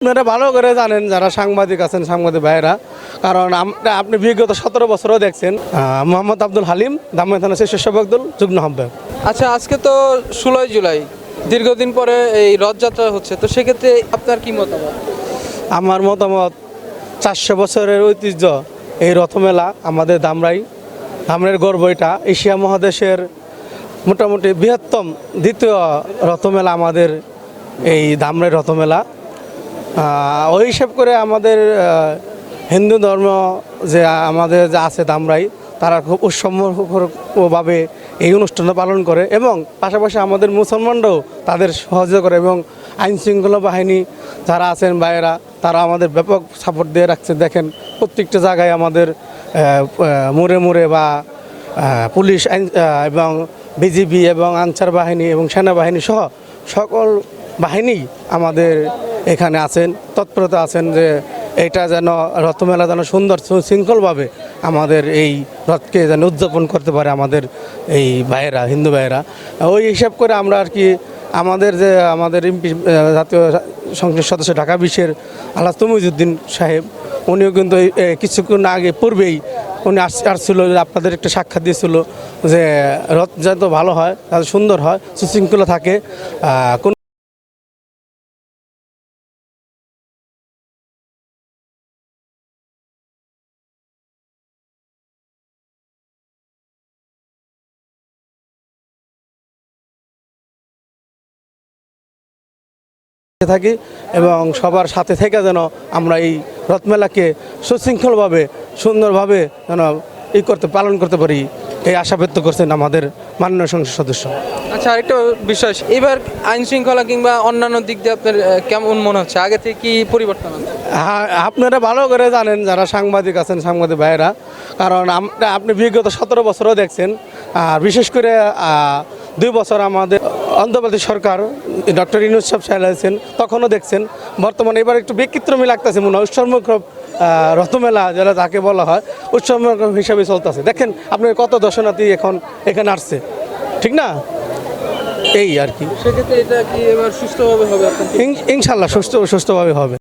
আপনারা ভালো করে জানেন যারা সাংবাদিক আছেন, সাংবাদিক ভাইয়েরা, কারণ আপনি বিগত 17 বছরও দেখছেন। মোহাম্মদ আব্দুল হালিম, দামোয়া থানা স্বেচ্ছাসেবক দল যুগ্ম আহ্বায়ক। আচ্ছা, আজকে তো 16 জুলাই, দীর্ঘদিন পরে এই রথযাত্রা হচ্ছে, তো সেক্ষেত্রে আপনার কি মতামত? আমার মতামত, 400 বছরের ঐতিহ্য এই রথমেলা আমাদের ধামরাইয়ের গর্ব। এটা এশিয়া মহাদেশের মোটামুটি বৃহত্তম দ্বিতীয় রথমেলা আমাদের এই ধামরাই রথমেলা। ওই হিসাব করে আমাদের হিন্দু ধর্ম যে আমাদের যা আছে ধামরাই, তারা খুব উৎসবভাবে এই অনুষ্ঠানটা পালন করে এবং পাশাপাশি আমাদের মুসলমানরাও তাদের সহযোগিতা করে এবং আইনশৃঙ্খলা বাহিনী যারা আছেন ভাইয়েরা, তারা আমাদের ব্যাপক সাপোর্ট দিয়ে রাখছে। দেখেন প্রত্যেকটা জায়গায় আমাদের মোড়ে মোড়ে বা পুলিশ এবং বিজিবি এবং আনসার বাহিনী এবং সেনাবাহিনী সহ সকল বাহিনী আমাদের এখানে আছেন, তৎপরতা আছেন যে এটা যেন রথমেলা যেন সুন্দর শৃঙ্খলভাবে আমাদের এই রথকে যেন উদযাপন করতে পারে আমাদের এই ভাইয়েরা, হিন্দু ভাইয়েরা। ওই হিসাব করে আমরা আর কি আমাদের এমপি জাতীয় সংসদ সদস্য ঢাকা বিশের আল্লাহ তমিজউদ্দিন সাহেব, উনিও কিন্তু কিছুক্ষণ আগে পূর্বেই উনি আসছিল, আপনাদের একটা সাক্ষাৎ দিয়েছিল যে রথ যত ভালো হয়, যত সুন্দর হয়, সুশৃঙ্খলা থাকে, কোন থাকি এবং সবার সাথে থেকে যেন আমরা এই রথমেলাকে সুশৃঙ্খলভাবে সুন্দরভাবে যেন পালন করতে পারি, এই আশা ব্যক্ত করছেন আমাদের মাননীয় সংসদ সদস্য। আচ্ছা, আরেকটা বিষয়, এবার আইন শৃঙ্খলা কিংবা অন্যান্য দিক দিয়ে আপনার কেমন মনে হচ্ছে? আগে থেকে কি পরিবর্তন আছে? হ্যাঁ, আপনারা ভালো করে জানেন যারা সাংবাদিক আছেন, সাংবাদিক ভাইয়েরা, কারণ আপনি বিগত 17 বছরও দেখছেন। আর বিশেষ করে 2 বছর আমাদের অন্ধ্রপ্রদেশ সরকার ডক্টর ইউনূস সাহেব চালাইছেন, তখনও দেখছেন। বর্তমানে এবার একটু ব্যতিক্রমী লাগতেছে মনে হয়, উৎসবমুখ রথমেলা যারা যাকে বলা হয় উৎসবমুখ হিসাবে চলতেছে। দেখেন আপনার কত দর্শনার্থী এখন এখানে আসছে, ঠিক না? এই আর কি। সেক্ষেত্রে এটা কি এবার সুস্থভাবে হবে? ইনশাল্লাহ সুস্থভাবে হবে।